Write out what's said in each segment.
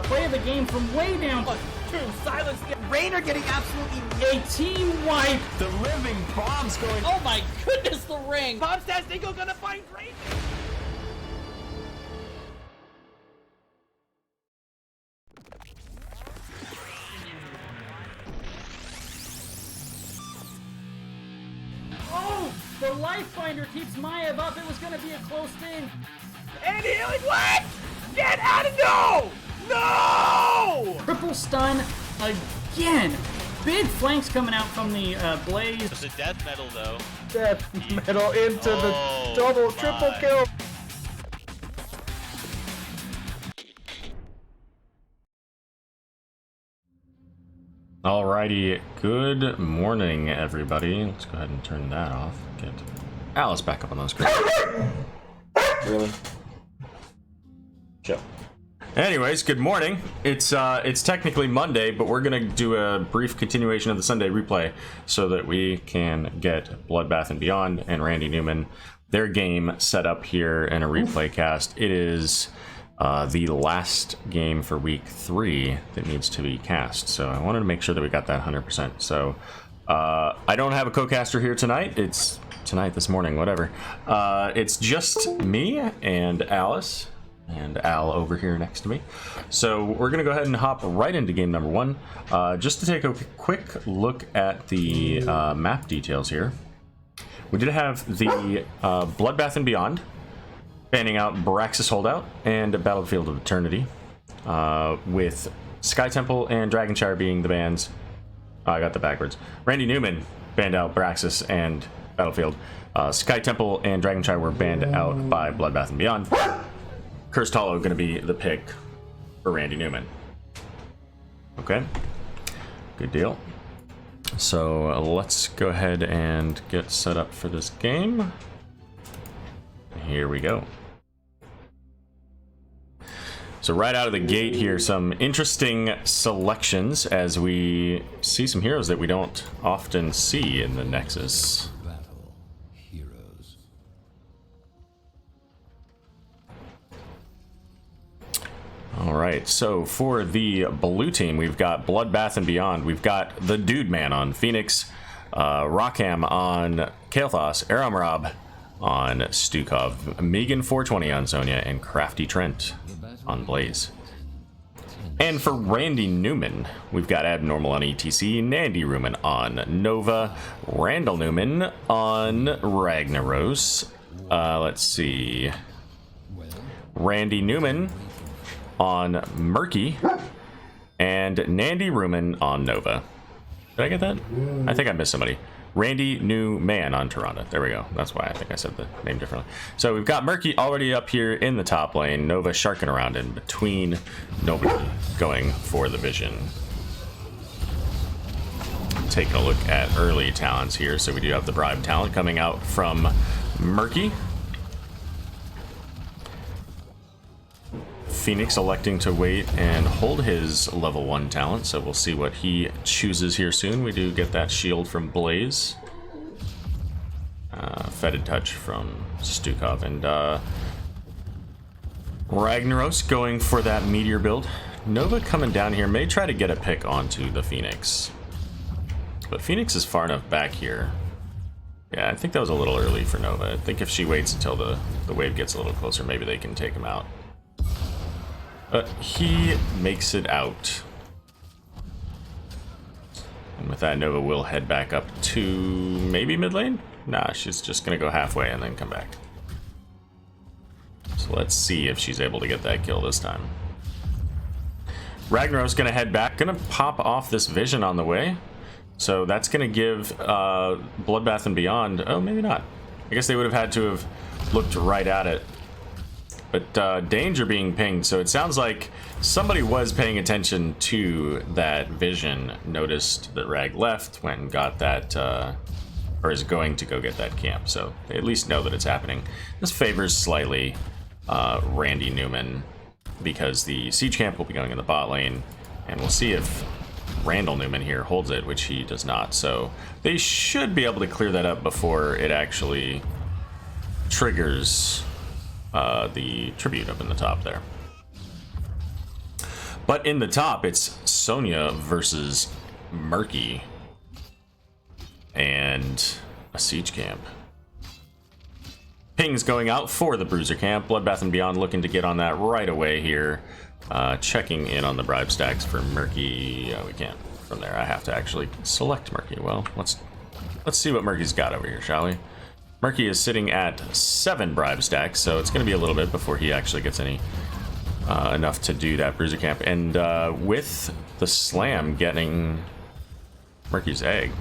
play of the game from way down. Silence. Rainer getting absolutely A team wipe. The living bomb's going. Oh my goodness, the ring. Bombstastingo gonna find Rainer. Oh, the life finder keeps Maev up. It was going to be a close thing. And healing, what? Get out of no! No! Triple stun again. Big flanks coming out from the Blaze. It's a death metal though. Death metal into the double, triple kill. Alrighty, good morning everybody. Let's go ahead and turn that off. Get Alice back up on the screen. Really? Chill. Anyways, good morning. It's technically Monday, but we're gonna do a brief continuation of the Sunday replay so that we can get Bloodbath and Beyond and Randy Newman their game set up here in a replay cast. It is the last game for week 3 that needs to be cast, so I wanted to make sure that we got that 100%. So I don't have a co-caster here tonight. It's tonight, this morning, whatever. It's just me and Alice and Al over here next to me. So we're gonna go ahead and hop right into game number 1. Just to take a quick look at the map details here. We did have the Bloodbath and Beyond banning out Baraxis Holdout and Battlefield of Eternity, with Sky Temple and Dragonshire being the bans. I got that backwards. Randy Newman banned out Baraxis and Battlefield. Sky Temple and Dragonshire were banned out by Bloodbath and Beyond. Cursed Hollow going to be the pick for Randy Newman. Okay, good deal. So let's go ahead and get set up for this game. Here we go. So right out of the gate here, some interesting selections as we see some heroes that we don't often see in the Nexus. Alright, so for the blue team, we've got Bloodbath and Beyond. We've got the Dude Man on Phoenix, Rockham on Kael'thas, Aramrab on Stukov, Megan 420 on Zonia, and Crafty Trent on Blaze. And for Randy Newman, we've got Abnormal on ETC, Nandy Ruman on Nova, Randall Newman on Ragnaros. Let's see. Randy Newman on Murky, and Nandy Ruman on Nova. Did I get that? I think I missed somebody. Randy Newman on Tyrande. There we go. That's why I think I said the name differently. So we've got Murky already up here in the top lane. Nova sharking around in between. Nobody going for the vision. Taking a look at early talents here. So we do have the bribe talent coming out from Murky. Phoenix electing to wait and hold his level 1 talent, so we'll see what he chooses here soon. We do get that shield from Blaze. Fetid touch from Stukov, and Ragnaros going for that meteor build. Nova coming down here may try to get a pick onto the Phoenix, but Phoenix is far enough back here. Yeah, I think that was a little early for Nova. I think if she waits until the wave gets a little closer, maybe they can take him out. But he makes it out. And with that, Nova will head back up to maybe mid lane? Nah, she's just going to go halfway and then come back. So let's see if she's able to get that kill this time. Ragnarok's going to head back, going to pop off this vision on the way. So that's going to give Bloodbath and Beyond... Oh, maybe not. I guess they would have had to have looked right at it. But danger being pinged, so it sounds like somebody was paying attention to that vision, noticed that Rag left, went and got that, or is going to go get that camp, so they at least know that it's happening. This favors slightly Randy Newman, because the siege camp will be going in the bot lane, and we'll see if Randall Newman here holds it, which he does not, so they should be able to clear that up before it actually triggers the tribute up in the top there. But in the top, it's Sonya versus Murky. And a siege camp. Ping's going out for the bruiser camp. Bloodbath and Beyond looking to get on that right away here. Checking in on the bribe stacks for Murky. We can't from there. I have to actually select Murky. Well, let's see what Murky's got over here, shall we? Murky is sitting at 7 bribe stacks, so it's going to be a little bit before he actually gets any enough to do that bruiser camp. And with the slam getting Murky's egg.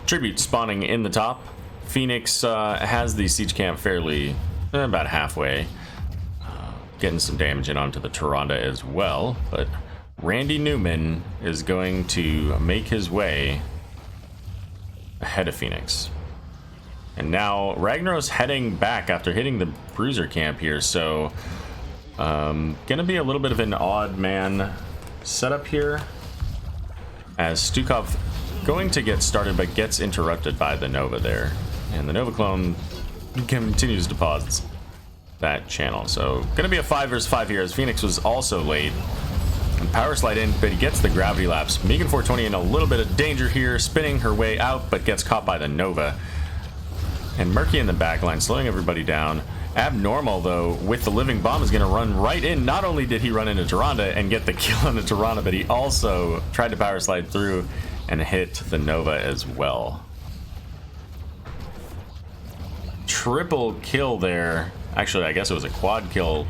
Tribute spawning in the top. Phoenix has the siege camp fairly about halfway. Getting some damage in onto the Tyrande as well, but Randy Newman is going to make his way ahead of Phoenix. And now Ragnar's heading back after hitting the bruiser camp here, so gonna be a little bit of an odd man setup here as Stukov going to get started but gets interrupted by the Nova there, and the Nova clone continues to pause that channel. So gonna be a 5 versus 5 here as Phoenix was also late. And power slide in, but he gets the gravity lapse. Megan 420 in a little bit of danger here, spinning her way out, but gets caught by the Nova. And Murky in the back line, slowing everybody down. Abnormal, though, with the living bomb, is going to run right in. Not only did he run into Tyrande and get the kill on the Tyrande, but he also tried to power slide through and hit the Nova as well. Triple kill there. Actually, I guess it was a quad kill.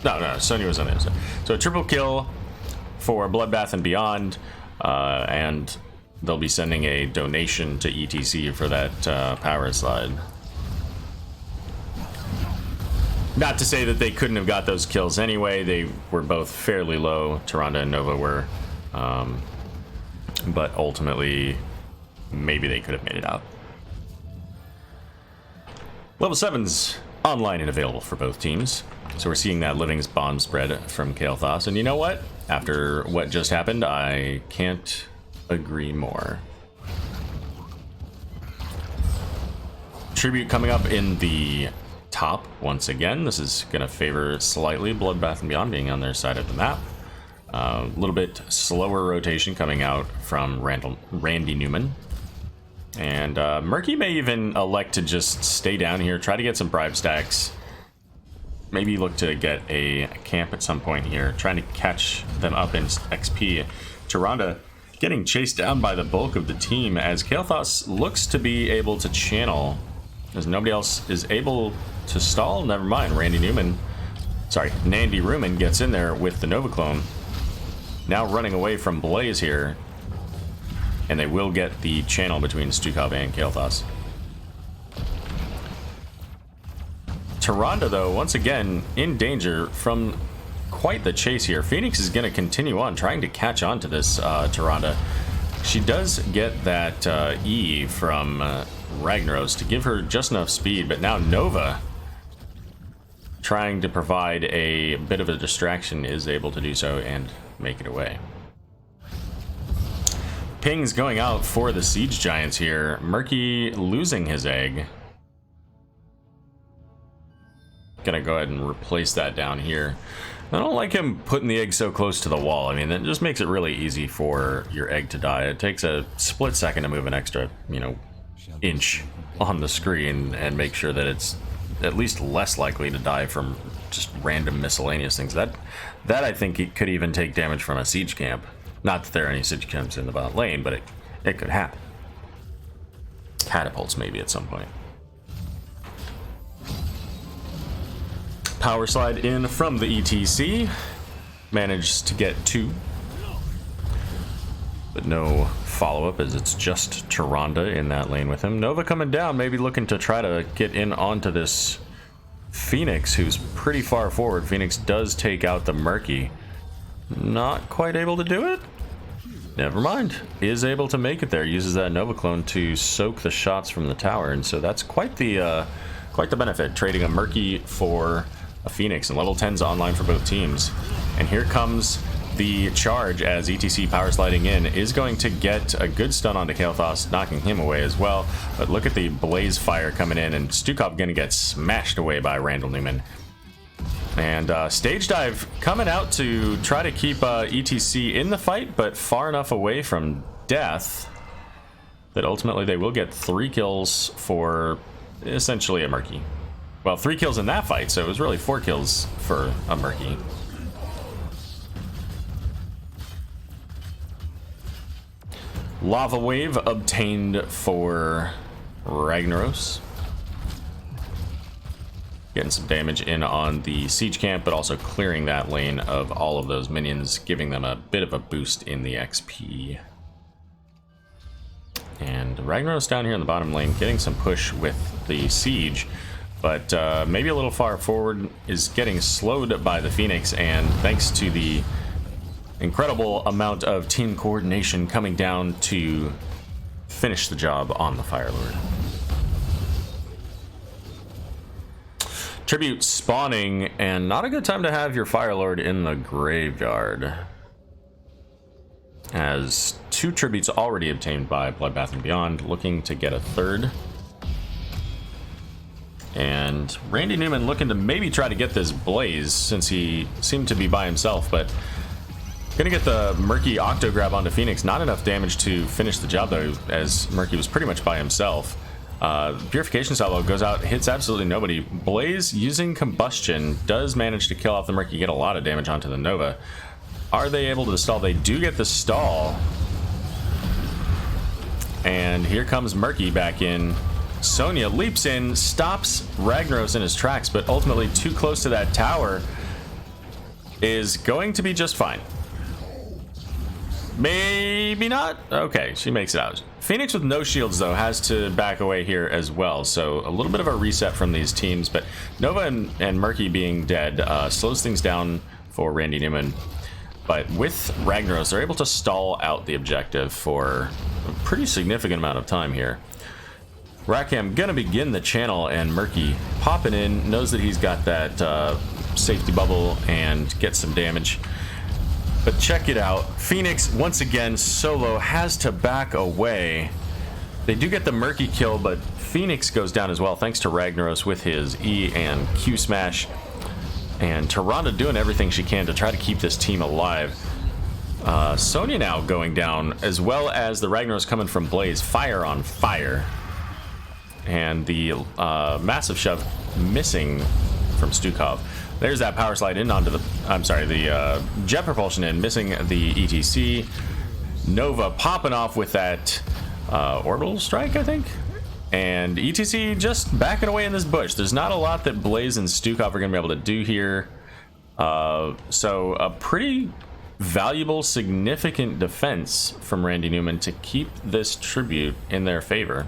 No, Sonya was on the other side. So a triple kill for Bloodbath and Beyond, and they'll be sending a donation to ETC for that power slide. Not to say that they couldn't have got those kills anyway. They were both fairly low. Tyrande and Nova were, but ultimately, maybe they could have made it out. Level 7's online and available for both teams. So we're seeing that Living's bomb spread from Kael'thas. And you know what? After what just happened, I can't agree more. Tribute coming up in the top once again. This is going to favor slightly Bloodbath and Beyond being on their side of the map. A little bit slower rotation coming out from Randy Newman. And Murky may even elect to just stay down here, try to get some bribe stacks. Maybe look to get a camp at some point here, trying to catch them up in XP. Tyrande getting chased down by the bulk of the team as Kael'thas looks to be able to channel, as nobody else is able to stall. Never mind, Nandy Ruman gets in there with the Nova clone. Now running away from Blaze here, and they will get the channel between Stukov and Kael'thas. Tyrande, though, once again in danger from quite the chase here. Phoenix is going to continue on trying to catch on to this Tyrande. She does get that E from Ragnaros to give her just enough speed, but now Nova, trying to provide a bit of a distraction, is able to do so and make it away. Ping's going out for the Siege Giants here. Murky losing his egg. Gonna go ahead and replace that down here. I don't like him putting the egg so close to the wall. I mean, that just makes it really easy for your egg to die. It takes a split second to move an extra, inch on the screen and make sure that it's at least less likely to die from just random miscellaneous things. That I think it could even take damage from a siege camp. Not that there are any siege camps in the bot lane, but it could happen. Catapults maybe at some point. Power slide in from the ETC. Managed to get 2. But no follow-up as it's just Tyrande in that lane with him. Nova coming down, maybe looking to try to get in onto this Phoenix, who's pretty far forward. Phoenix does take out the Murky. Not quite able to do it? Never mind. Is able to make it there. Uses that Nova clone to soak the shots from the tower, and so that's quite the benefit, trading a Murky for a Phoenix, and level 10's online for both teams. And here comes the charge as ETC power sliding in is going to get a good stun onto Kael'thas, knocking him away as well. But look at the blaze fire coming in, and Stukov gonna get smashed away by Randall Newman. And Stage Dive coming out to try to keep ETC in the fight, but far enough away from death that ultimately they will get 3 kills for essentially a Murky. Well, 3 kills in that fight, so it was really 4 kills for a Murky. Lava Wave obtained for Ragnaros. Getting some damage in on the siege camp, but also clearing that lane of all of those minions, giving them a bit of a boost in the XP. And Ragnaros down here in the bottom lane, getting some push with the siege, but maybe a little far forward, is getting slowed by the Phoenix, and thanks to the incredible amount of team coordination coming down to finish the job on the Fire Lord. Tribute spawning, and not a good time to have your Fire Lord in the graveyard, as 2 tributes already obtained by Bloodbath and Beyond, looking to get a 3rd. And Randy Newman looking to maybe try to get this Blaze, since he seemed to be by himself, but gonna get the Murky Octo Grab onto Phoenix. Not enough damage to finish the job though, as Murky was pretty much by himself. Purification Salvo goes out, hits absolutely nobody. Blaze using Combustion does manage to kill off the Murky, get a lot of damage onto the Nova. Are they able to stall? They do get the stall. And here comes Murky back in. Sonya leaps in, stops Ragnaros in his tracks, but ultimately too close to that tower is going to be just fine. Maybe not? Okay, she makes it out. Phoenix with no shields, though, has to back away here as well, so a little bit of a reset from these teams, but Nova and Murky being dead slows things down for Randy Newman. But with Ragnaros, they're able to stall out the objective for a pretty significant amount of time here. Rackham gonna begin the channel, and Murky popping in, knows that he's got that safety bubble and gets some damage. But check it out, Phoenix once again solo has to back away. They do get the Murky kill, but Phoenix goes down as well thanks to Ragnaros with his E and Q smash. And Tyrande doing everything she can to try to keep this team alive. Sonya now going down, as well as the Ragnaros coming from Blaze, fire on fire. And the massive shove missing from Stukov. There's that power slide in onto the, the jet propulsion in, missing the ETC. Nova popping off with that orbital strike, I think. And ETC just backing away in this bush. There's not a lot that Blaze and Stukov are going to be able to do here. So a pretty valuable, significant defense from Randy Newman to keep this tribute in their favor.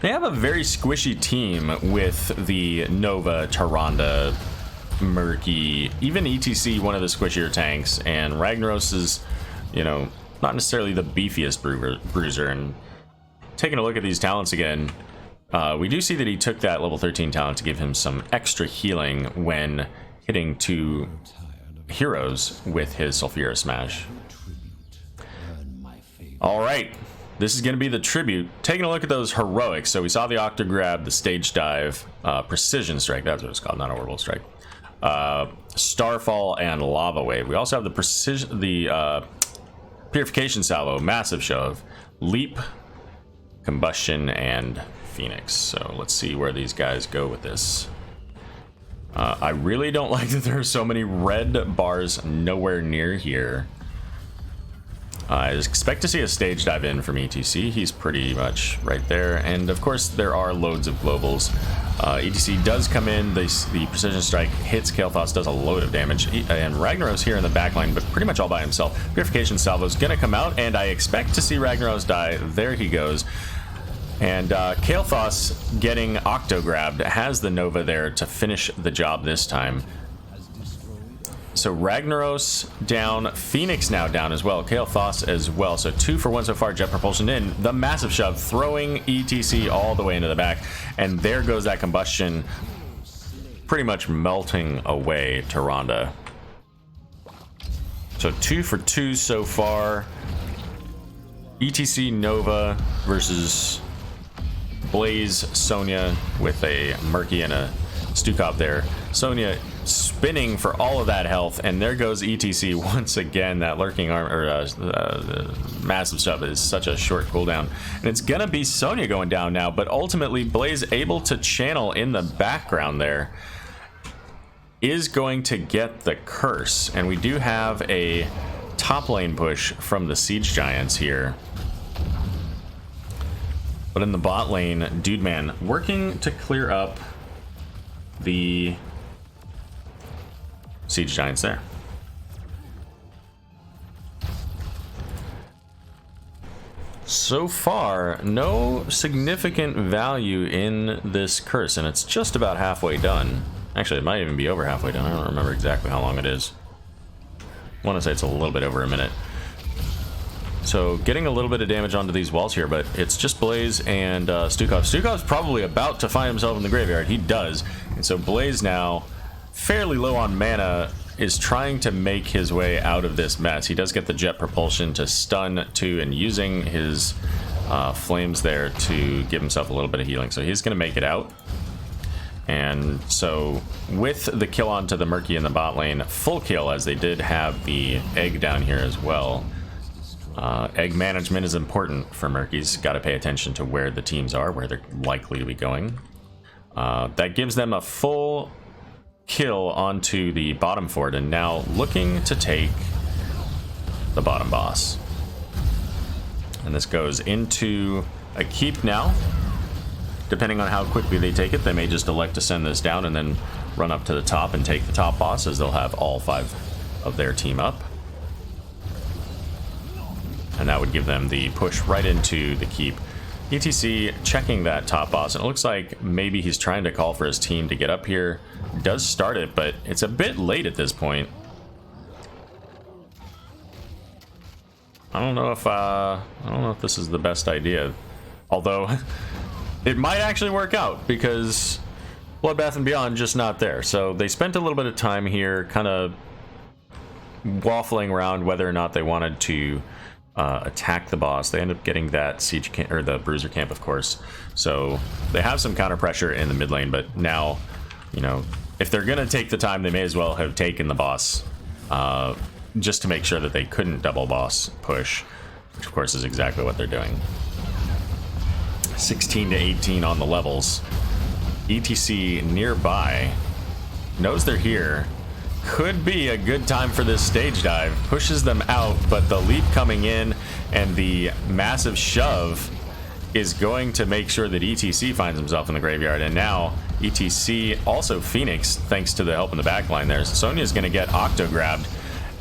They have a very squishy team with the Nova, Tyrande, Murky, even ETC, one of the squishier tanks, and Ragnaros is, you know, not necessarily the beefiest bruiser. And taking a look at these talents again, we do see that he took that level 13 talent to give him some extra healing when hitting 2 heroes with his Sulfura Smash. All right. This is going to be the tribute. Taking a look at those heroics. So we saw the Octo Grab, the Stage Dive, Precision Strike. That's what it's called, not Orbital Strike. Starfall and Lava Wave. We also have the Precision, the Purification Salvo, Massive Shove, Leap, Combustion, and Phoenix. So let's see where these guys go with this. I really don't like that there are so many red bars nowhere near here. I expect to see a Stage Dive in from ETC. He's pretty much right there. And of course, there are loads of globals. ETC does come in. The Precision Strike hits Kael'thas, does a load of damage. And Ragnaros here in the backline, but pretty much all by himself. Purification Salvo is going to come out, and I expect to see Ragnaros die. There he goes. And Kael'thas getting Octo Grabbed has the Nova there to finish the job this time. So Ragnaros down, Phoenix now down as well, Kael'thas as well. So 2 for 1 so far, jet propulsion in. The Massive Shove throwing ETC all the way into the back. And there goes that Combustion, pretty much melting away Tyrande. So 2 for 2 so far. ETC Nova versus Blaze Sonya with a Murky and a Stukov there. Sonya spinning for all of that health, and there goes ETC once again. That lurking arm or massive shove is such a short cooldown, and it's gonna be Sonya going down now. But ultimately, Blaze able to channel in the background there is going to get the curse, and we do have a top lane push from the Siege Giants here. But in the bot lane, Dude Man working to clear up the Siege Giants there. So far, no significant value in this curse, and it's just about halfway done. Actually, it might even be over halfway done. I don't remember exactly how long it is. I want to say it's a little bit over a minute. So getting a little bit of damage onto these walls here, but it's just Blaze and Stukov. Stukov's probably about to find himself in the graveyard. He does. And so Blaze now, fairly low on mana, is trying to make his way out of this mess. He does get the jet propulsion to stun too, and using his flames there to give himself a little bit of healing. So he's going to make it out. And so with the kill onto the Murky in the bot lane, full kill, as they did have the egg down here as well. Egg management is important for Murkies. Got to pay attention to where the teams are, where they're likely to be going. That gives them a full kill onto the bottom fort, and now looking to take the bottom boss. And this goes into a keep now. Depending on how quickly they take it, they may just elect to send this down and then run up to the top and take the top boss, as they'll have all 5 of their team up. And that would give them the push right into the keep. ETC checking that top boss, and it looks like maybe he's trying to call for his team to get up here. Does start it, but it's a bit late at this point. I don't know if this is the best idea. Although it might actually work out, because Bloodbath and Beyond just not there. So they spent a little bit of time here kind of waffling around whether or not they wanted to attack the boss. They end up getting that siege camp, or the bruiser camp, of course. So they have some counter pressure in the mid lane, but now, you know, if they're gonna take the time, they may as well have taken the boss, just to make sure that they couldn't double boss push, which of course is exactly what they're doing. 16 to 18 on the levels. ETC nearby, knows they're here. Could be a good time for this stage dive. Pushes them out, but the leap coming in and the massive shove is going to make sure that ETC finds himself in the graveyard. And now ETC, also Phoenix, thanks to the help in the backline there. Sonya's going to get octo grabbed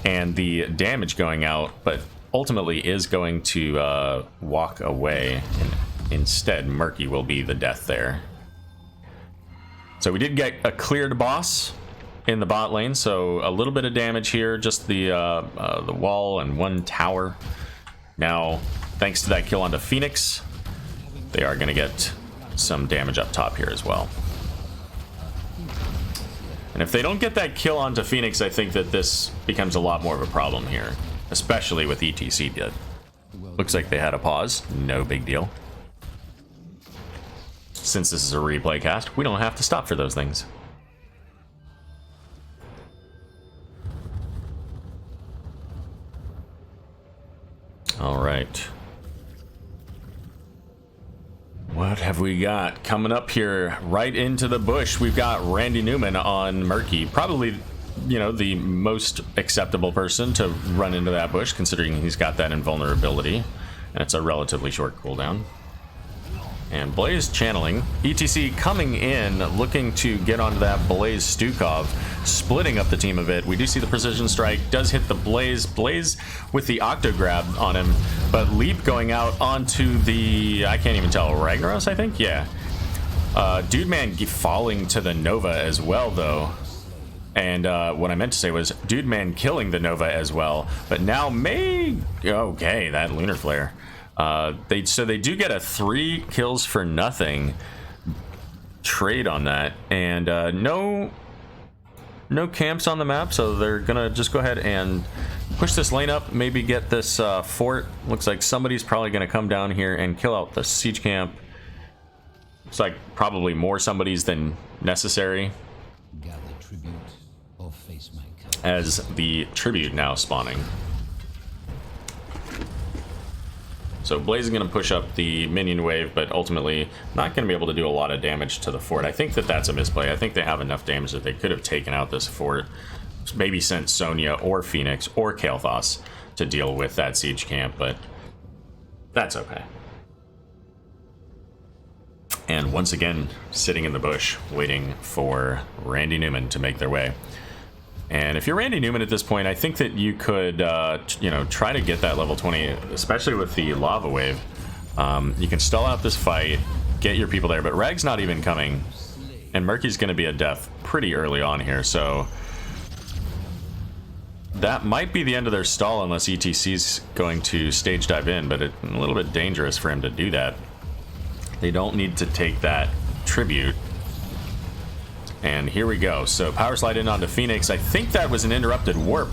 and the damage going out, but ultimately is going to walk away. And instead, Murky will be the death there. So we did get a cleared boss in the bot lane, so a little bit of damage here, just the wall and one tower. Now, thanks to that kill onto Phoenix, they are going to get some damage up top here as well. And if they don't get that kill onto Phoenix, I think that this becomes a lot more of a problem here, especially with ETC dead. Looks like they had a pause, no big deal. Since this is a replay cast, we don't have to stop for those things. All right. What have we got coming up here? Right into the bush, we've got Randy Newman on Murky. Probably, you know, the most acceptable person to run into that bush, considering he's got that invulnerability, and it's a relatively short cooldown. And Blaze channeling. ETC coming in, looking to get onto that Blaze Stukov, splitting up the team a bit. We do see the precision strike, does hit the Blaze. Blaze with the octo grab on him, but leap going out onto the, I can't even tell, Ragnaros, I think? Yeah. Dude Man falling to the Nova as well, though. And what I meant to say was Dude Man killing the Nova as well. But now okay, that Lunar Flare. So they do get a 3 kills for nothing trade on that, and no camps on the map, so they're gonna just go ahead and push this lane up, maybe get this fort. Looks like somebody's probably gonna come down here and kill out the siege camp. It's like probably more somebody's than necessary. Gather tribute or face my curse. As the tribute now spawning. So Blaze is going to push up the minion wave, but ultimately not going to be able to do a lot of damage to the fort. I think that that's a misplay. I think they have enough damage that they could have taken out this fort. Maybe sent Sonya or Phoenix or Kael'thas to deal with that siege camp, but that's okay. And once again, sitting in the bush, waiting for Randy Newman to make their way. And if you're Randy Newman at this point, I think that you could, you know, try to get that level 20, especially with the lava wave. You can stall out this fight, get your people there, but Reg's not even coming. And Murky's going to be a death pretty early on here, so that might be the end of their stall unless ETC's going to stage dive in, but it's a little bit dangerous for him to do that. They don't need to take that tribute. And here we go. So power slide in onto Phoenix. I think that was an interrupted warp,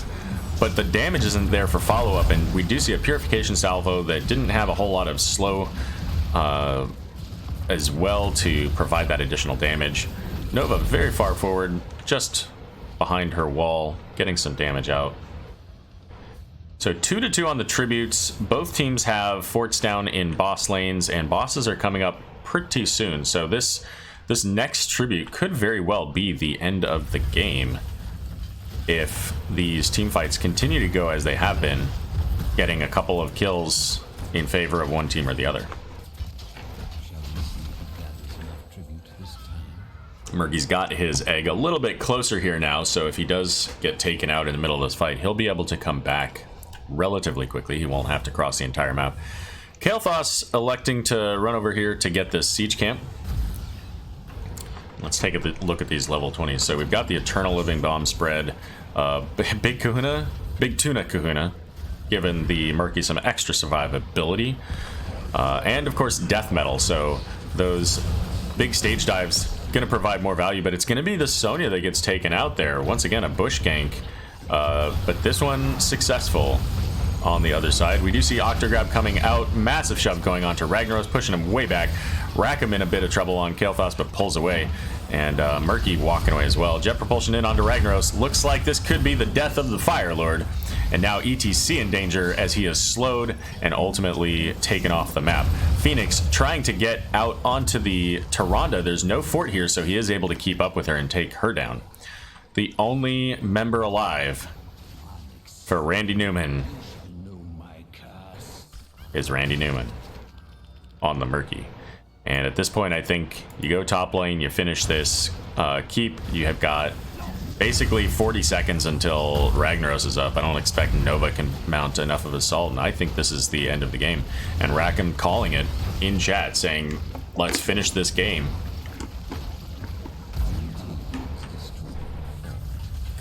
but the damage isn't there for follow-up, and we do see a purification salvo that didn't have a whole lot of slow as well to provide that additional damage. Nova very far forward, just behind her wall, getting some damage out. So 2-2 on the tributes. Both teams have forts down in boss lanes, and bosses are coming up pretty soon. So this next tribute could very well be the end of the game if these team fights continue to go as they have been, getting a couple of kills in favor of one team or the other. Murky's got his egg a little bit closer here now, so if he does get taken out in the middle of this fight, he'll be able to come back relatively quickly. He won't have to cross the entire map. Kael'thas electing to run over here to get this siege camp. Let's take a look at these level 20s. So we've got the Eternal Living Bomb spread. Big Tuna Kahuna, giving the Murky some extra survivability. And of course, Death Metal. So those big stage dives going to provide more value, but it's going to be the Sonya that gets taken out there. Once again, a bush gank. But this one successful on the other side. We do see Octograb coming out. Massive shove going on to Ragnaros, pushing him way back. Rackham in a bit of trouble on Kael'thas, but pulls away. And Murky walking away as well. Jet propulsion in onto Ragnaros. Looks like this could be the death of the Fire Lord. And now ETC in danger as he is slowed and ultimately taken off the map. Phoenix trying to get out onto the Tyrande. There's no fort here, so he is able to keep up with her and take her down. The only member alive for Randy Newman is Randy Newman on the Murky. And at this point, I think you go top lane, you finish this keep. You have got basically 40 seconds until Ragnaros is up. I don't expect Nova can mount enough of assault, and I think this is the end of the game. And Rackham calling it in chat, saying, let's finish this game.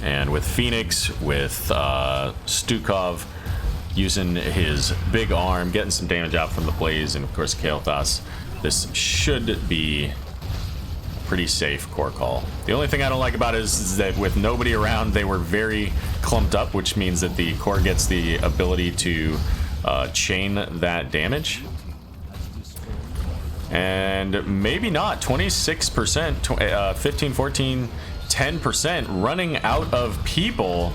And with Phoenix, with Stukov using his big arm, getting some damage out from the Blaze, and of course Kael'thas, this should be a pretty safe core call. The only thing I don't like about it is that with nobody around, they were very clumped up, which means that the core gets the ability to chain that damage. And maybe not, 26%, 15, 14, 10% running out of people.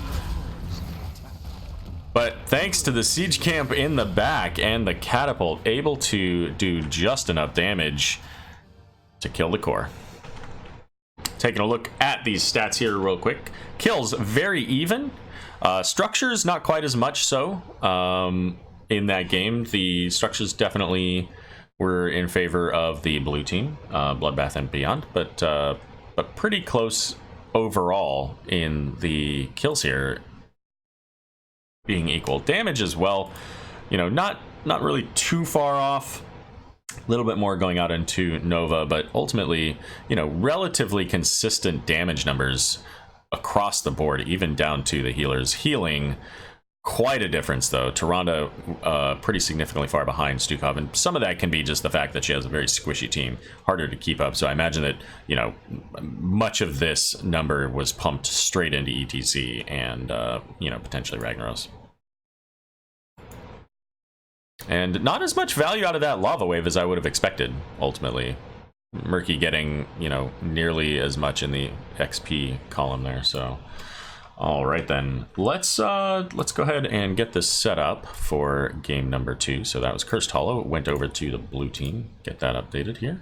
But thanks to the siege camp in the back and the catapult, able to do just enough damage to kill the core. Taking a look at these stats here real quick. Kills very even. Structures not quite as much so in that game. The structures definitely were in favor of the blue team, Bloodbath and Beyond, but pretty close overall in the kills here, being equal. Damage as well, you know, not really too far off. A little bit more going out into Nova, but ultimately, you know, relatively consistent damage numbers across the board, even down to the healers. Healing, quite a difference though. Tyrande pretty significantly far behind Stukov, and some of that can be just the fact that she has a very squishy team, harder to keep up. So I imagine that, you know, much of this number was pumped straight into ETC and you know, potentially Ragnaros. And not as much value out of that lava wave as I would have expected, ultimately. Murky getting, you know, nearly as much in the XP column there. So, all right then, let's go ahead and get this set up for game number 2. So that was Cursed Hollow. It went over to the blue team. Get that updated here.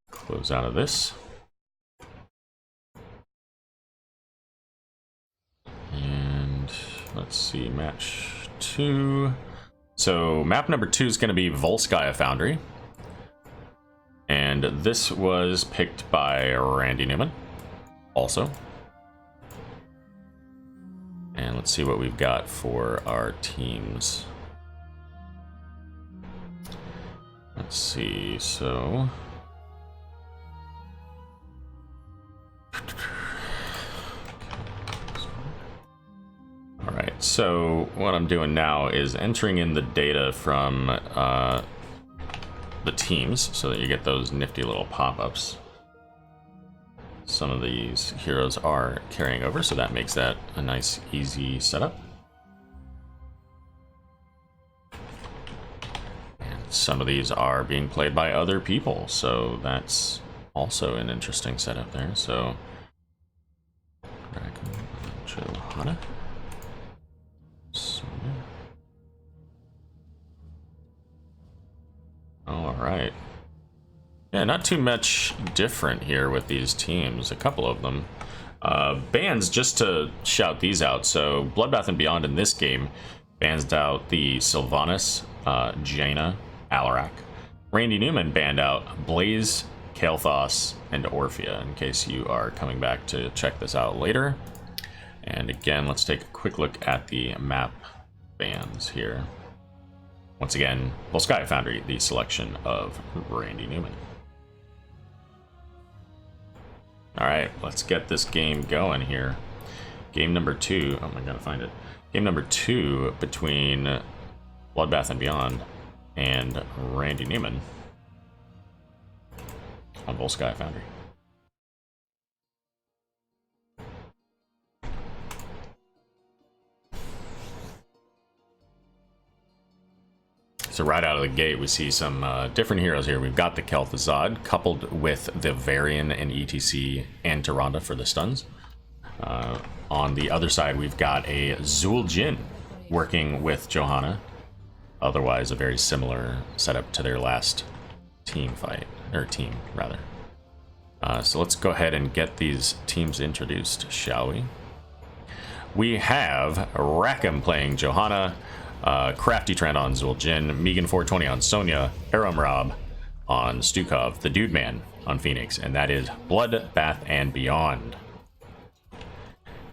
Close out of this. And let's see, match 2. So map number 2 is going to be Volskaya Foundry. And this was picked by Randy Newman, also. And let's see what we've got for our teams. Let's see, so... Alright, so what I'm doing now is entering in the data from the teams so that you get those nifty little pop-ups. Some of these heroes are carrying over, so that makes that a nice, easy setup. And some of these are being played by other people, so that's also an interesting setup there. So, Johanna. All right. Yeah, not too much different here with these teams. A couple of them. Bans, just to shout these out. So Bloodbath and Beyond in this game bans out the Sylvanas, Jaina, Alarak. Randy Newman banned out Blaze, Kael'thas, and Orphea, in case you are coming back to check this out later. And again, let's take a quick look at the map bans here. Once again, Volskaya Foundry, the selection of Randy Newman. Alright, let's get this game going here. Game number 2, oh my god, find it. Game number 2 between Bloodbath and Beyond and Randy Newman on Volskaya Foundry. So right out of the gate, we see some different heroes here. We've got the Kel'Thuzad, coupled with the Varian and ETC and Tyrande for the stuns. On the other side, we've got a Zul'jin working with Johanna. Otherwise, a very similar setup to their last team fight, or team, rather. So let's go ahead and get these teams introduced, shall we? We have Rackham playing Johanna, Crafty Trent on Zul'jin, Megan420 on Sonya, Aero on Stukov, the Dude Man on Phoenix, and that is Bloodbath and Beyond.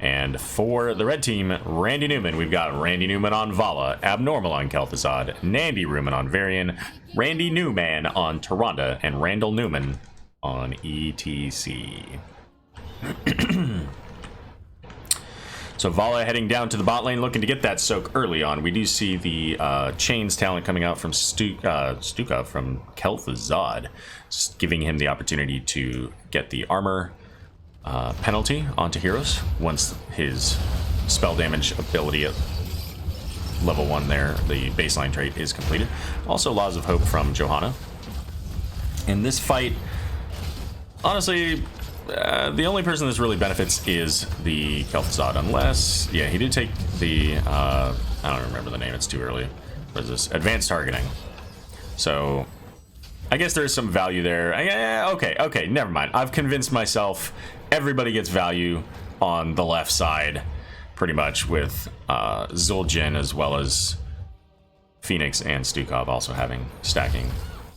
And for the red team, Randy Newman, we've got Randy Newman on Vala, Abnormal on Kel'Thuzad, Nandy Ruman on Varian, Randy Newman on Tyrande, and Randall Newman on ETC. So Vala heading down to the bot lane, looking to get that soak early on. We do see the Chains talent coming out from Stukov from Kel'Thuzad, giving him the opportunity to get the armor penalty onto heroes once his spell damage ability at level 1 there, the baseline trait, is completed. Also Laws of Hope from Johanna. In this fight, honestly, the only person this really benefits is the Kel'Thuzad, unless, yeah, he did take the, I don't remember the name, it's too early. What is this? Advanced targeting. So, I guess there's some value there. Okay, never mind. I've convinced myself everybody gets value on the left side, pretty much, with Zul'jin as well as Phoenix and Stukov also having stacking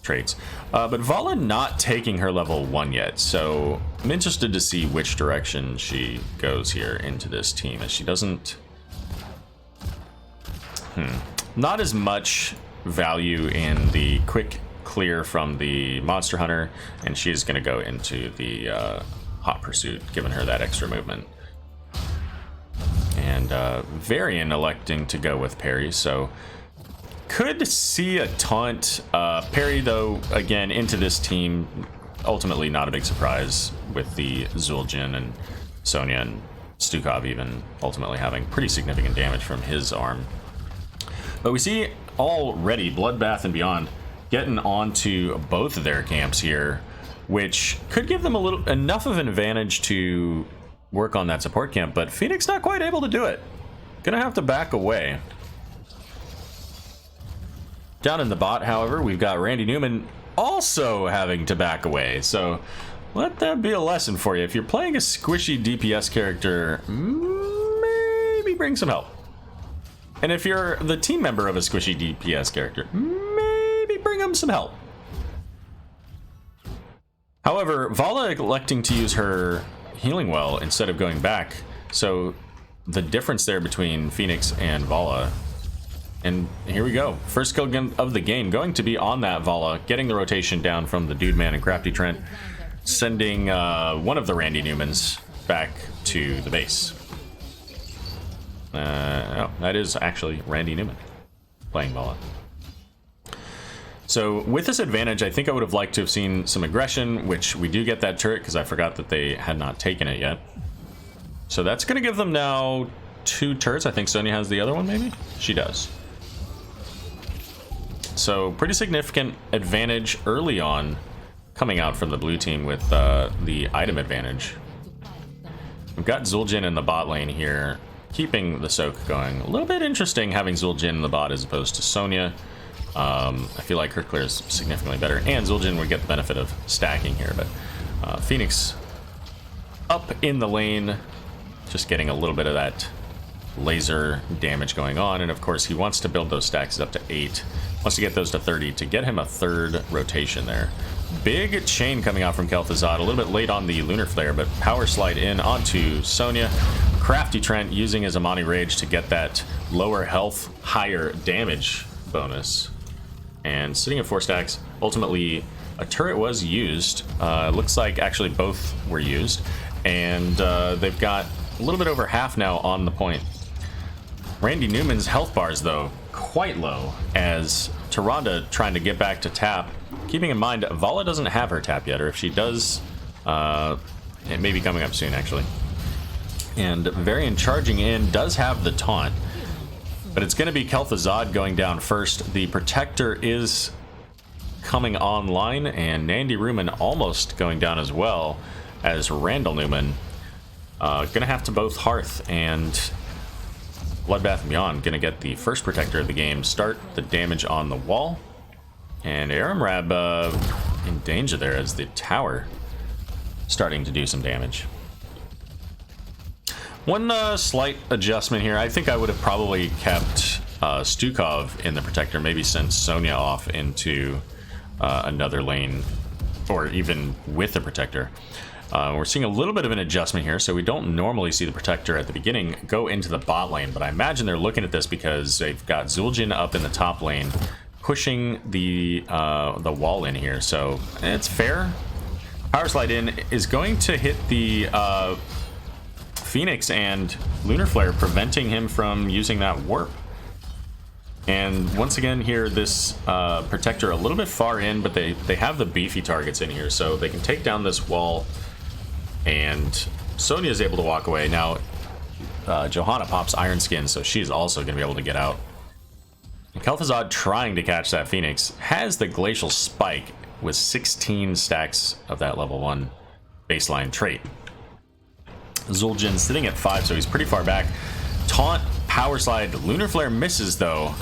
traits. But Vala not taking her level 1 yet, so I'm interested to see which direction she goes here into this team, as she doesn't... Not as much value in the quick clear from the Monster Hunter, and she's going to go into the Hot Pursuit, giving her that extra movement. And Varian electing to go with parry, so could see a taunt. Parry, though, again, into this team, ultimately not a big surprise with the Zul'jin and Sonya and Stukov even ultimately having pretty significant damage from his arm. But we see already Bloodbath and Beyond getting onto both of their camps here which could give them enough of an advantage to work on that support camp, but Phoenix not quite able to do it. Gonna have to back away. Down in the bot, however, we've got Randy Newman also having to back away, so let that be a lesson for you. If you're playing a squishy DPS character, maybe bring some help. And if you're the team member of a squishy DPS character, maybe bring them some help. However, Vala electing to use her healing well instead of going back, so the difference there between Phoenix and Vala. And here we go. First kill of the game going to be on that Vala, getting the rotation down from the Dude Man and Crafty Trent, sending one of the Randy Newmans back to the base. Oh, that is actually Randy Newman playing Vala. So with this advantage, I think I would have liked to have seen some aggression, which we do get that turret because I forgot that they had not taken it yet. So that's going to give them now 2 turrets. I think Sonya has the other one, maybe? She does. So pretty significant advantage early on coming out from the blue team with the item advantage. We've got Zul'jin in the bot lane here, keeping the soak going. A little bit interesting having Zul'jin in the bot as opposed to Sonya. I feel like her clear is significantly better, and Zul'jin would get the benefit of stacking here, but Phoenix up in the lane, just getting a little bit of that laser damage going on, and of course he wants to build those stacks up to 8, wants to get those to 30 to get him a 3rd rotation there. Big chain coming out from Kel'Thuzad, a little bit late on the Lunar Flare, but power slide in onto Sonya. Crafty Trent using his Amani Rage to get that lower health, higher damage bonus. And sitting at 4 stacks, ultimately a turret was used. Looks like actually both were used, and they've got a little bit over half now on the point. Randy Newman's health bars, though, quite low, as Tyrande trying to get back to tap. Keeping in mind, Vala doesn't have her tap yet, or if she does, it may be coming up soon, actually. And Varian charging in does have the taunt, but it's going to be Kel'Thuzad going down first. The Protector is coming online, and Nandy Ruman almost going down as well as Randall Newman. Gonna have to both Hearth and Bloodbath and Beyond. Gonna get the first Protector of the game, start the damage on the wall. And Aramrab in danger there as the tower starting to do some damage. One slight adjustment here. I think I would have probably kept Stukov in the Protector, maybe sent Sonya off into another lane, or even with the Protector. We're seeing a little bit of an adjustment here, so we don't normally see the Protector at the beginning go into the bot lane, but I imagine they're looking at this because they've got Zul'jin up in the top lane, pushing the wall in here, so it's fair. Power slide in is going to hit the Phoenix and Lunar Flare, preventing him from using that warp. And once again here, this Protector a little bit far in, but they have the beefy targets in here, so they can take down this wall, and Sonya is able to walk away. Now, Johanna pops Iron Skin, so she's also going to be able to get out. And Kel'Thuzad trying to catch that Phoenix has the Glacial Spike with 16 stacks of that level 1 baseline trait. Zul'jin sitting at 5, so he's pretty far back. Taunt, power slide, Lunar Flare misses though,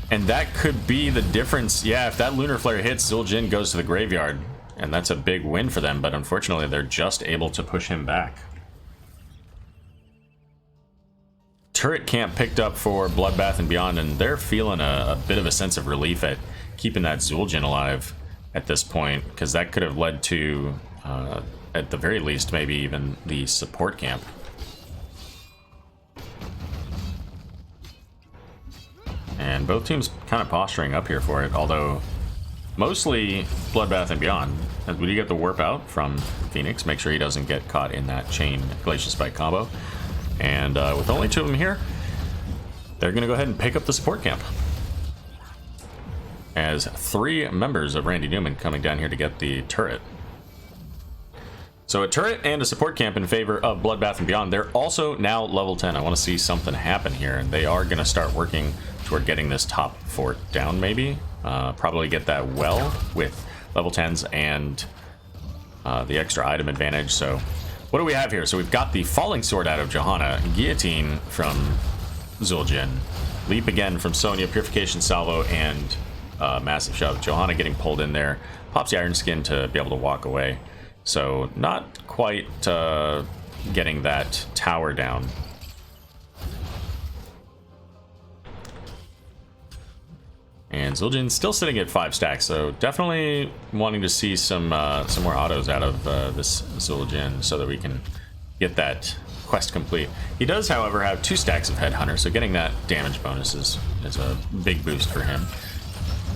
and that could be the difference. Yeah, if that Lunar Flare hits, Zul'jin goes to the graveyard, and that's a big win for them, but unfortunately they're just able to push him back. Turret camp picked up for Bloodbath and Beyond, and they're feeling a bit of a sense of relief at keeping that Zul'jin alive at this point, because that could have led to at the very least maybe even the support camp. And both teams kind of posturing up here for it, although mostly Bloodbath and Beyond, as we do get the warp out from Phoenix, make sure he doesn't get caught in that chain Glacial Spike combo. And with only 2 of them here, they're going to go ahead and pick up the support camp, as 3 members of Randy Newman coming down here to get the turret. So a turret and a support camp in favor of Bloodbath and Beyond. They're also now level 10. I want to see something happen here, and they are going to start working toward getting this top fort down, maybe. Probably get that well with level 10s and the extra item advantage. So what do we have here? So we've got the Falling Sword out of Johanna, Guillotine from Zul'jin, Leap again from Sonya, Purification Salvo, and Massive Shove. Johanna getting pulled in there, pops the Iron Skin to be able to walk away. So not quite getting that tower down. And Zul'jin's still sitting at 5 stacks, so definitely wanting to see some more autos out of this Zul'jin so that we can get that quest complete. He does, however, have 2 stacks of Headhunter, so getting that damage bonus is a big boost for him.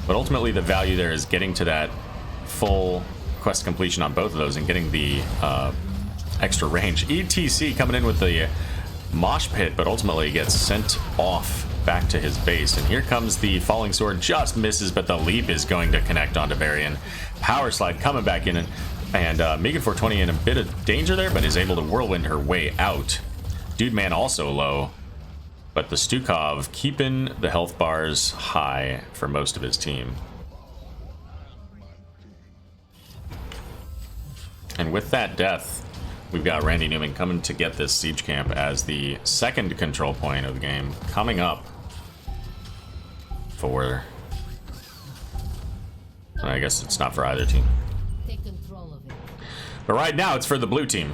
But ultimately, the value there is getting to that full quest completion on both of those and getting the extra range. ETC coming in with the mosh pit, but ultimately gets sent off back to his base. And here comes the Falling Sword, just misses, but the leap is going to connect onto Varian. Power Slide coming back in, and Megan 420 in a bit of danger there, but is able to whirlwind her way out. Dude Man also low, but the Stukov keeping the health bars high for most of his team. And with that death, we've got Randy Newman coming to get this siege camp as the second control point of the game coming up for... I guess it's not for either team. Take control of it. But right now it's for the blue team.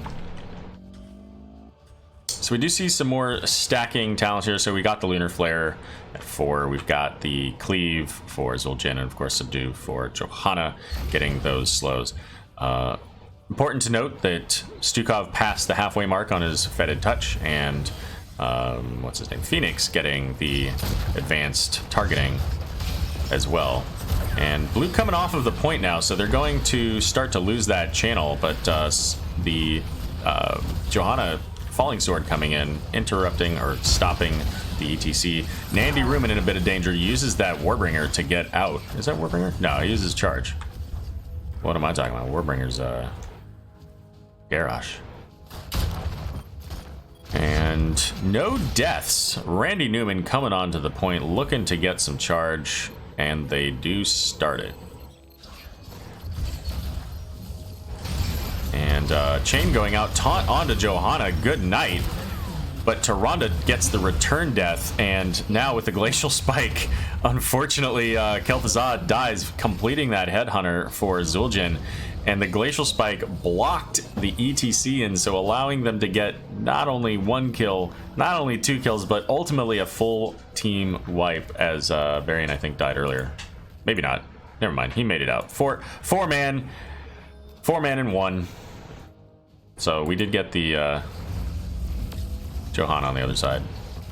So we do see some more stacking talents here. So we got the Lunar Flare at 4. We've got the Cleave for Zul'jin, and of course Subdue for Johanna, getting those slows. Important to note that Stukov passed the halfway mark on his Fetid Touch, and what's his name? Phoenix getting the advanced targeting as well. And blue coming off of the point now, so they're going to start to lose that channel, but the Johanna Falling Sword coming in, interrupting or stopping the ETC. Nandy Rumen in a bit of danger, uses that Warbringer to get out. Is that Warbringer? No, he uses Charge. What am I talking about? Warbringer's Garrosh. And no deaths. Randy Newman coming onto the point, looking to get some charge, and they do start it. And Chain going out, taunt onto Johanna, good night. But Tyrande gets the return death, and now with the Glacial Spike, unfortunately, Kel'Thuzad dies, completing that Headhunter for Zul'jin. And the Glacial Spike blocked the ETC, and so allowing them to get not only 1 kill, not only 2 kills, but ultimately a full team wipe, as Varian, I think, died earlier. Maybe not. Never mind. He made it out. Four man and 1. So we did get the Johanna on the other side.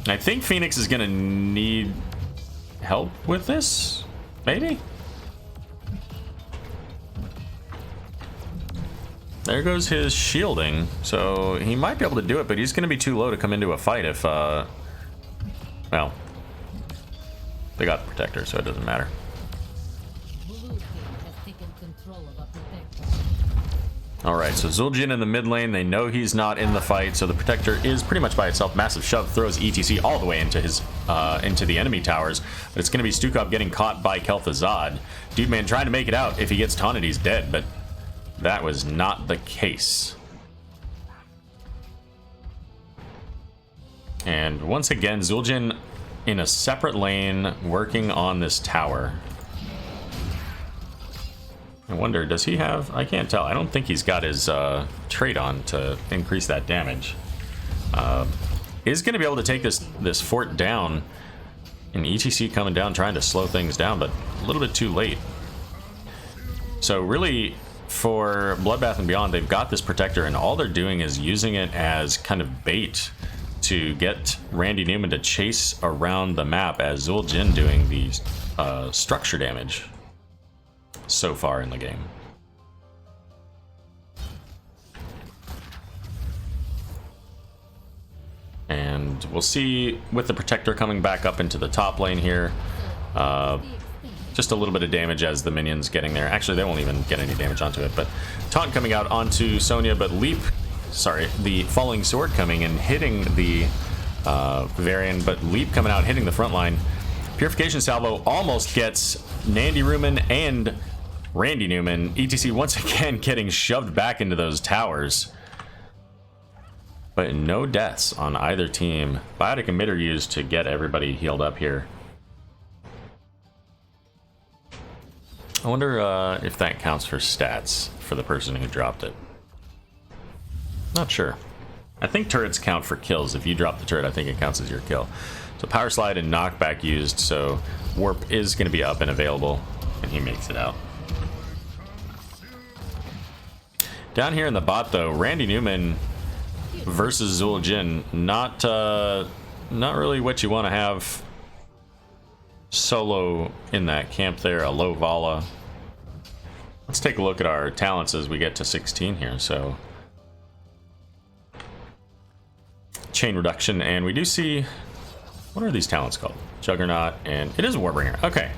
I think Phoenix is going to need help with this, maybe? There goes his shielding, so he might be able to do it, but he's going to be too low to come into a fight if, well, they got the Protector, so it doesn't matter. Blue team has taken control of a protector. Alright, so Zul'jin in the mid lane, they know he's not in the fight, so the Protector is pretty much by itself. Massive Shove throws ETC all the way into his into the enemy towers, but it's going to be Stukov getting caught by Kel'Thuzad. Dude Man trying to make it out. If he gets taunted, he's dead, but that was not the case. And once again, Zul'jin in a separate lane working on this tower. I wonder, does he have... I can't tell. I don't think he's got his trait on to increase that damage. Is going to be able to take this fort down. And ETC coming down, trying to slow things down, but a little bit too late. So really, for Bloodbath and Beyond, they've got this Protector, and all they're doing is using it as kind of bait to get Randy Newman to chase around the map, as Zul'jin doing the structure damage so far in the game. And we'll see with the Protector coming back up into the top lane here. Just a little bit of damage as the minions getting there. Actually, they won't even get any damage onto it, but taunt coming out onto Sonya, but the Falling Sword coming and hitting the Varian, but Leap coming out, hitting the front line. Purification Salvo almost gets Nandy Rumen and Randy Newman. ETC once again getting shoved back into those towers. But no deaths on either team. Biotic emitter used to get everybody healed up here. I wonder if that counts for stats for the person who dropped it. Not sure. I think turrets count for kills. If you drop the turret, I think it counts as your kill. So power slide and knockback used, so warp is going to be up and available, and he makes it out. Down here in the bot, though, Randy Newman versus Zul'jin, not really what you want to have solo in that camp there. A low Vala. Let's take a look at our talents as we get to 16 here. So chain reduction, and we do see, what are these talents called? Juggernaut, and it is a Warbringer. Okay,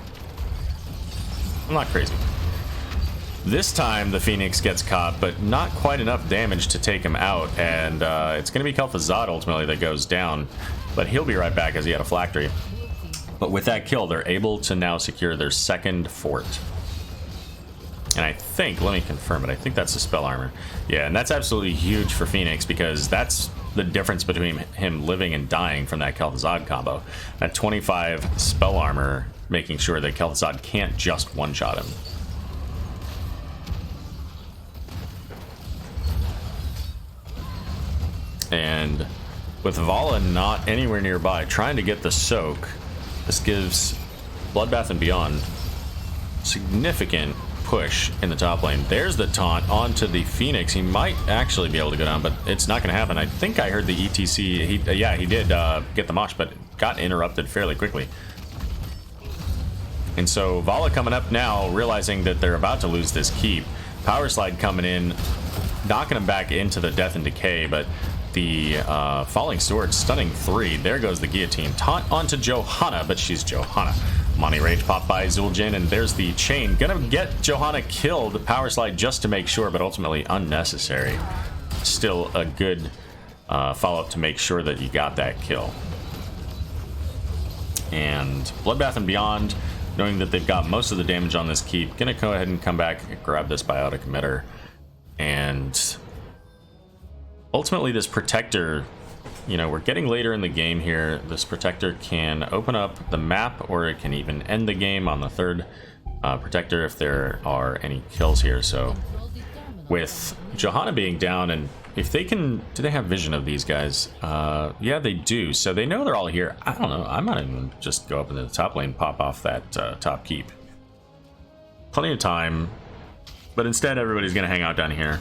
I'm not crazy. This time the Phoenix gets caught, but not quite enough damage to take him out, and it's going to be Kel'Thuzad ultimately that goes down, but he'll be right back as he had a Phylactery. But with that kill, they're able to now secure their second fort. And I think, let me confirm it, I think that's the spell armor. Yeah, and that's absolutely huge for Phoenix, because that's the difference between him living and dying from that Kel'Thuzad combo. That 25 spell armor, making sure that Kel'Thuzad can't just one-shot him. And with Vala not anywhere nearby, trying to get the soak, this gives Bloodbath and Beyond significant push in the top lane. There's the taunt onto the Phoenix. He might actually be able to go down, but it's not going to happen. I think I heard the ETC. He did get the mosh, but got interrupted fairly quickly. And so Vala coming up now, realizing that they're about to lose this keep. Power slide coming in, knocking him back into the death and decay, but the falling sword stunning 3. There goes the guillotine. Taunt onto Johanna, but she's Johanna. Money Rage popped by Zul'jin, and there's the chain. Gonna get Johanna killed. Power slide just to make sure, but ultimately unnecessary. Still a good follow-up to make sure that you got that kill. And Bloodbath and Beyond, knowing that they've got most of the damage on this keep, gonna go ahead and come back and grab this biotic emitter. And ultimately this protector, you know, we're getting later in the game here. This protector can open up the map, or it can even end the game on the third protector if there are any kills here. So with Johanna being down, and if they can, do they have vision of these guys? Yeah, they do. So they know they're all here. I don't know. I might even just go up into the top lane, pop off that top keep. Plenty of time, but instead everybody's going to hang out down here.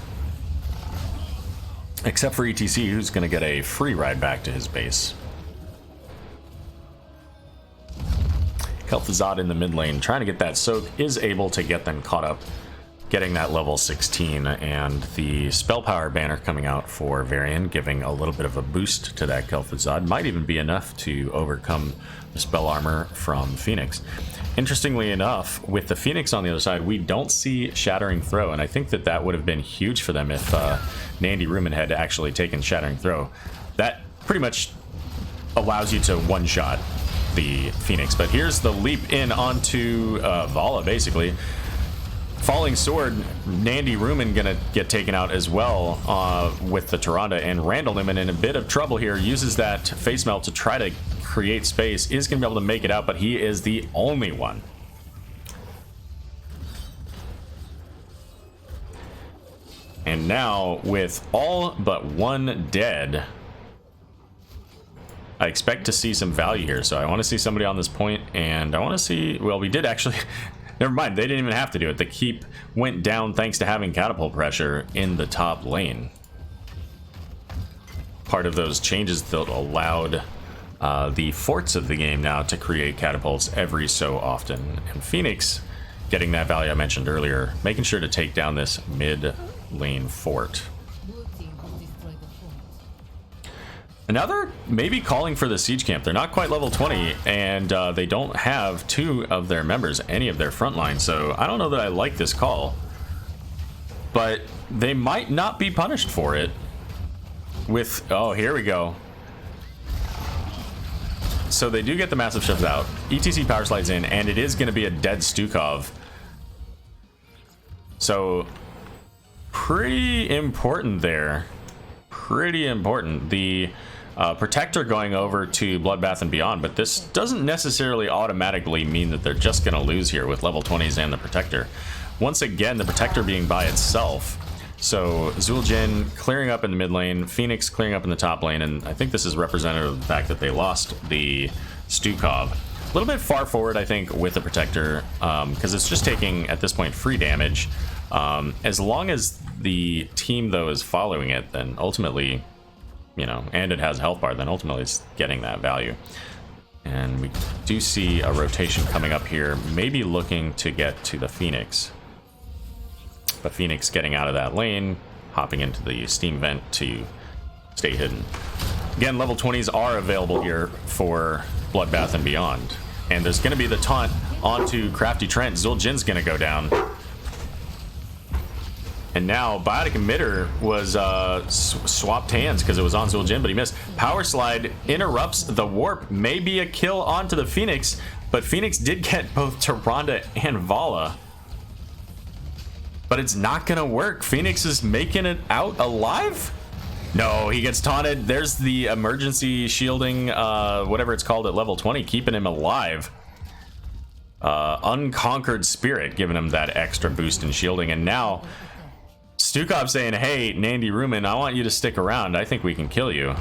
Except for ETC, who's going to get a free ride back to his base. Kel'Thuzad in the mid lane, trying to get that soak, is able to get them caught up, getting that level 16, and the spell power banner coming out for Varian, giving a little bit of a boost to that Kel'Thuzad. Might even be enough to overcome the spell armor from Phoenix. Interestingly enough, with the Phoenix on the other side, we don't see Shattering Throw, and I think that that would have been huge for them if Nandy Ruman had actually taken Shattering Throw. That pretty much allows you to one-shot the Phoenix. But here's the leap in onto Vala, basically. Falling Sword, Nandy Ruman gonna get taken out as well with the Tyrande, and Randall Newman in a bit of trouble here, uses that face melt to try to create space, is gonna be able to make it out, but he is the only one. And now, with all but one dead, I expect to see some value here. So I want to see somebody on this point, and I want to see, well, we did actually, never mind, they didn't even have to do it. The keep went down thanks to having catapult pressure in the top lane. Part of those changes that allowed the forts of the game now to create catapults every so often. And Phoenix getting that value I mentioned earlier, making sure to take down this mid lane fort. Another maybe calling for the siege camp. They're not quite level 20, and they don't have 2 of their members, any of their front line, so I don't know that I like this call, but they might not be punished for it with, oh, here we go. So they do get the massive shifts out. ETC power slides in, and it is going to be a dead Stukov. So pretty important there. Pretty important. The Protector going over to Bloodbath and Beyond, but this doesn't necessarily automatically mean that they're just going to lose here with level 20s and the Protector. Once again, the Protector being by itself. So Zul'jin clearing up in the mid lane, Phoenix clearing up in the top lane, and I think this is representative of the fact that they lost the Stukov. A little bit far forward, I think, with the Protector, because it's just taking, at this point, free damage. As long as the team, though, is following it, then ultimately, you know, and it has a health bar, then ultimately it's getting that value. And we do see a rotation coming up here, maybe looking to get to the Phoenix. But Phoenix getting out of that lane, hopping into the steam vent to stay hidden. Again, level 20s are available here for Bloodbath and Beyond. And there's going to be the taunt onto Crafty Trent. Zul'jin's going to go down. And now Biotic Emitter was swapped hands because it was on Zul'jin, but he missed. Power Slide interrupts the warp. Maybe a kill onto the Phoenix, but Phoenix did get both Tyrande and Vala. But it's not gonna work. Phoenix is making it out alive? No, he gets taunted. There's the emergency shielding, whatever it's called at level 20, keeping him alive. Unconquered Spirit, giving him that extra boost in shielding. And now Stukov saying, hey, Nandi Ruman, I want you to stick around. I think we can kill you.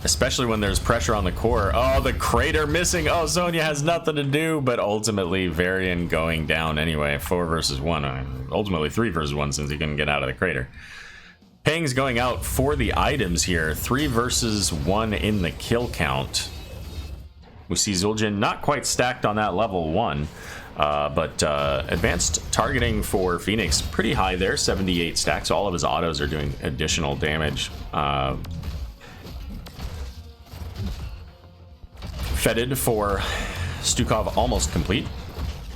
Especially when there's pressure on the core. Oh, the crater missing. Oh, Sonya has nothing to do, but ultimately Varian going down anyway. 4 versus 1. Ultimately 3 versus 1 since he couldn't get out of the crater. Peng's going out for the items here. 3 versus 1 in the kill count. We see Zul'jin not quite stacked on that level 1. But advanced targeting for Phoenix pretty high there. 78 stacks. All of his autos are doing additional damage. Fetid for Stukov almost complete.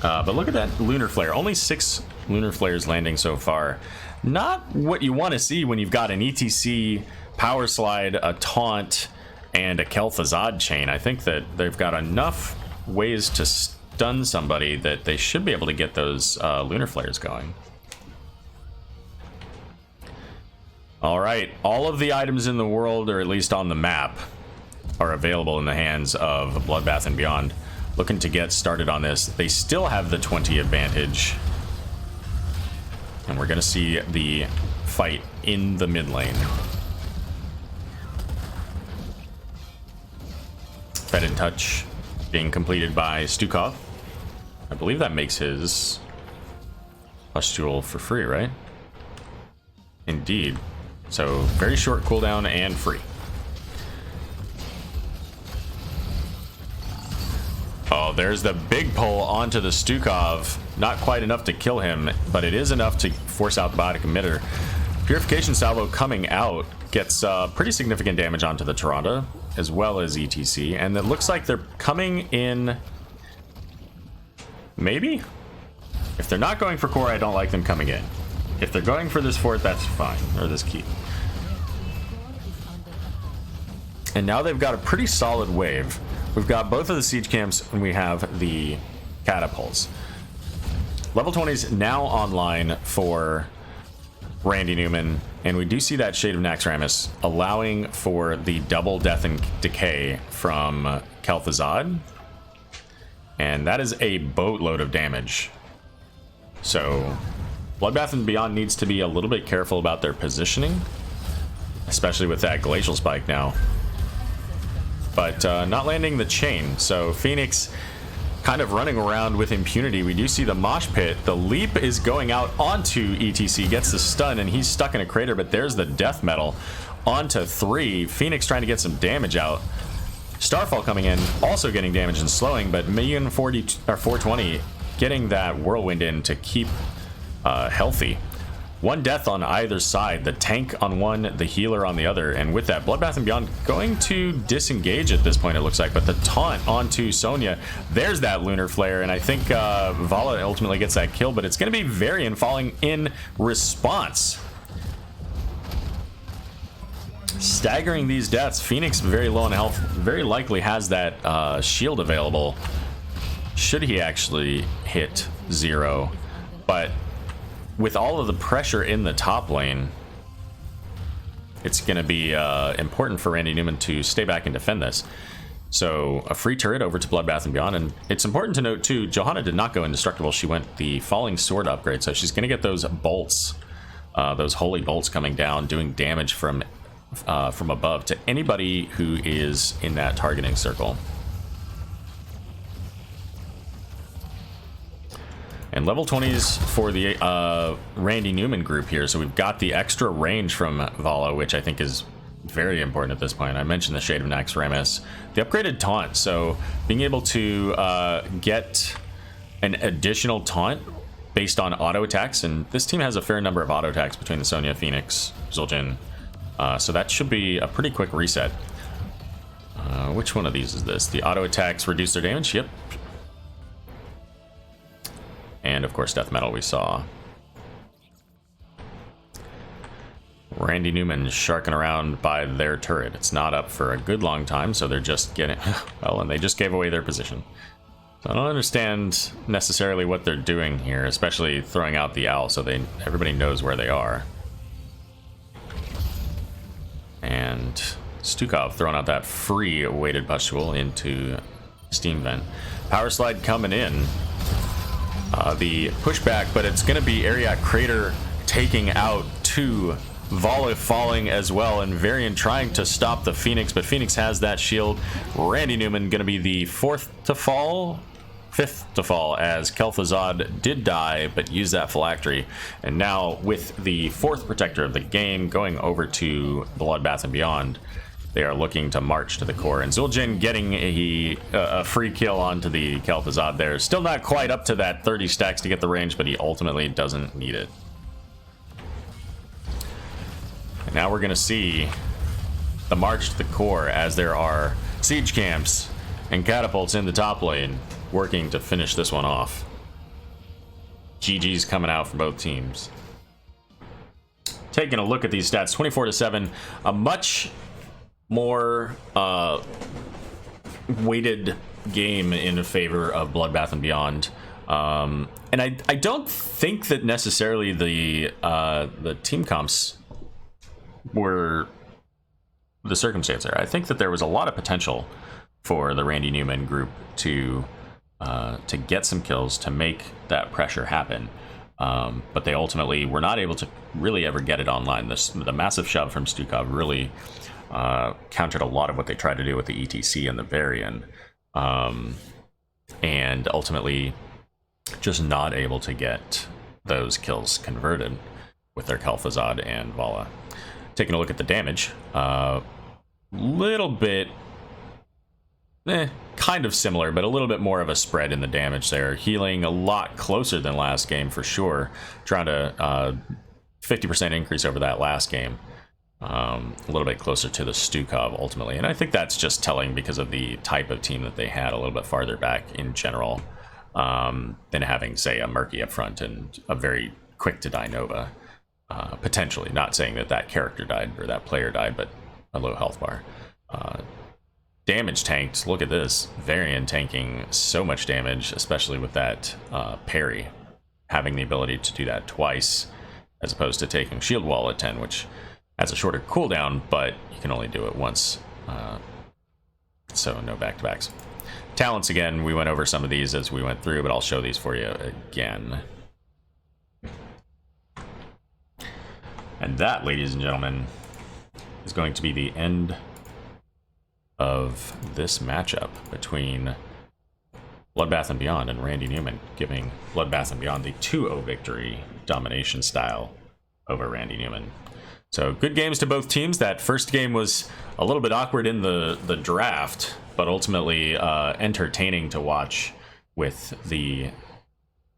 But look at that Lunar Flare. Only 6 Lunar Flares landing so far. Not what you want to see when you've got an ETC, Power Slide, a Taunt, and a Kel'Thuzad chain. I think that they've got enough ways to stun somebody that they should be able to get those Lunar Flares going. Alright, all of the items in the world, or at least on the map, are available in the hands of Bloodbath and Beyond. Looking to get started on this. They still have the 20 advantage. And we're going to see the fight in the mid lane. Fetid Touch being completed by Stukov. I believe that makes his Pustule for free, right? Indeed. So very short cooldown and free. Oh, there's the big pull onto the Stukov. Not quite enough to kill him, but it is enough to force out the Biotic Emitter. Purification Salvo coming out gets pretty significant damage onto the Tyrande, as well as ETC, and it looks like they're coming in. Maybe? If they're not going for core, I don't like them coming in. If they're going for this fort, that's fine, or this keep. And now they've got a pretty solid wave. We've got both of the siege camps, and we have the catapults. Level 20s now online for Randy Newman, and we do see that Shade of Naxxramas allowing for the double death and decay from Kel'Thuzad, and that is a boatload of damage. So Bloodbath and Beyond needs to be a little bit careful about their positioning, especially with that Glacial Spike now. But not landing the chain, so Phoenix kind of running around with impunity. We do see the mosh pit. The leap is going out onto ETC, gets the stun, and he's stuck in a crater, but there's the death metal onto 3. Phoenix trying to get some damage out. Starfall coming in, also getting damage and slowing, but Million 420 getting that whirlwind in to keep healthy. 1 death on either side, the tank on one, the healer on the other, and with that, Bloodbath and Beyond going to disengage at this point, it looks like, but the taunt onto Sonya, there's that Lunar Flare, and I think Vala ultimately gets that kill, but it's going to be Varian falling in response. Staggering these deaths. Phoenix very low on health, very likely has that shield available. should he actually hit 0. But with all of the pressure in the top lane, it's going to be important for Randy Newman to stay back and defend this. So a free turret over to Bloodbath and Beyond. And it's important to note too, Johanna did not go indestructible. She went the Falling Sword upgrade. So she's going to get those bolts, those holy bolts coming down, doing damage from above to anybody who is in that targeting circle. And level 20s for the Randy Newman group here. So we've got the extra range from Vala, which I think is very important at this point. I mentioned the Shade of Naxxramas. The upgraded taunt. So being able to get an additional taunt based on auto attacks. And this team has a fair number of auto attacks between the Sonya, Phoenix, Zul'jin. So that should be a pretty quick reset. Which one of these is this? The auto attacks reduce their damage? Yep. And of course, Death Metal we saw. Randy Newman sharking around by their turret. It's not up for a good long time, so they're just getting... Well, and they just gave away their position. So I don't understand necessarily what they're doing here, especially throwing out the owl so everybody knows where they are. And Stukov throwing out that free weighted pustule into Steam Vent. Power Slide coming in. The pushback, but it's going to be Ariat Crater taking out 2. Vala falling as well, and Varian trying to stop the Phoenix, but Phoenix has that shield. Randy Newman going to be the 5th to fall, as Kel'Thuzad did die, but used that phylactery. And now with the 4th protector of the game going over to Bloodbath and Beyond, they are looking to march to the core. And Zul'jin getting a free kill onto the Kel'Thuzad there. Still not quite up to that 30 stacks to get the range, but he ultimately doesn't need it. And now we're going to see the march to the core as there are siege camps and catapults in the top lane working to finish this one off. GG's coming out from both teams. Taking a look at these stats, 24-7, a much more weighted game in favor of Bloodbath and Beyond. And I don't think that necessarily the team comps were the circumstance there. I think that there was a lot of potential for the Randy Newman group to get some kills, to make that pressure happen. But they ultimately were not able to really ever get it online. The massive shove from Stukov really countered a lot of what they tried to do with the ETC and the Varian. And ultimately just not able to get those kills converted with their Kel'Thuzad and Vala. Taking a look at the damage, little bit kind of similar, but a little bit more of a spread in the damage there. Healing a lot closer than last game for sure, trying to 50% increase over that last game. A little bit closer to the Stukov ultimately, and I think that's just telling because of the type of team that they had a little bit farther back in general, than having, say, a Murky up front and a very quick to die Nova. Potentially, not saying that that character died or that player died, but a low health bar. Damage tanked. Look at this. Varian tanking so much damage, especially with that parry. Having the ability to do that twice, as opposed to taking shield wall at 10, which has a shorter cooldown, but you can only do it once. So no back-to-backs. Talents, again, we went over some of these as we went through, but I'll show these for you again. And that, ladies and gentlemen, is going to be the end of this matchup between Bloodbath and Beyond and Randy Newman, giving Bloodbath and Beyond the 2-0 victory, domination style, over Randy Newman. So good games to both teams. That first game was a little bit awkward in the draft, but ultimately entertaining to watch with the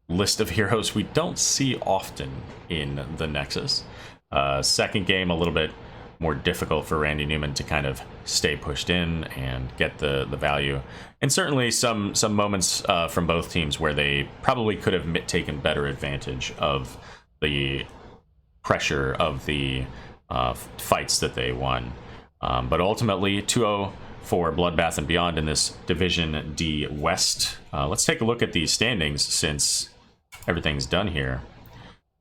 list of heroes we don't see often in the Nexus. Second game, a little bit more difficult for Randy Newman to kind of stay pushed in and get the value. And certainly some moments from both teams where they probably could have taken better advantage of the pressure of the fights that they won. But ultimately, 2-0 for Bloodbath and Beyond in this Division D West. Let's take a look at the standings since everything's done here.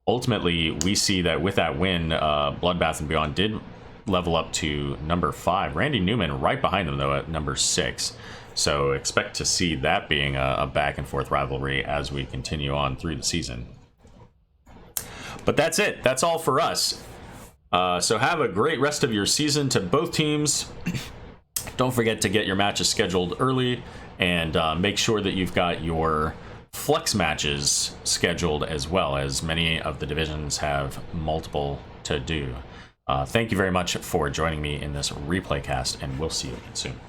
Ultimately, we see that with that win, Bloodbath and Beyond did level up to number 5. Randy Newman right behind them, though, at number 6. So expect to see that being a back-and-forth rivalry as we continue on through the season. But that's it. That's all for us. So have a great rest of your season to both teams. Don't forget to get your matches scheduled early, and make sure that you've got your flex matches scheduled as well, as many of the divisions have multiple to do. Thank you very much for joining me in this replay cast, and we'll see you again soon.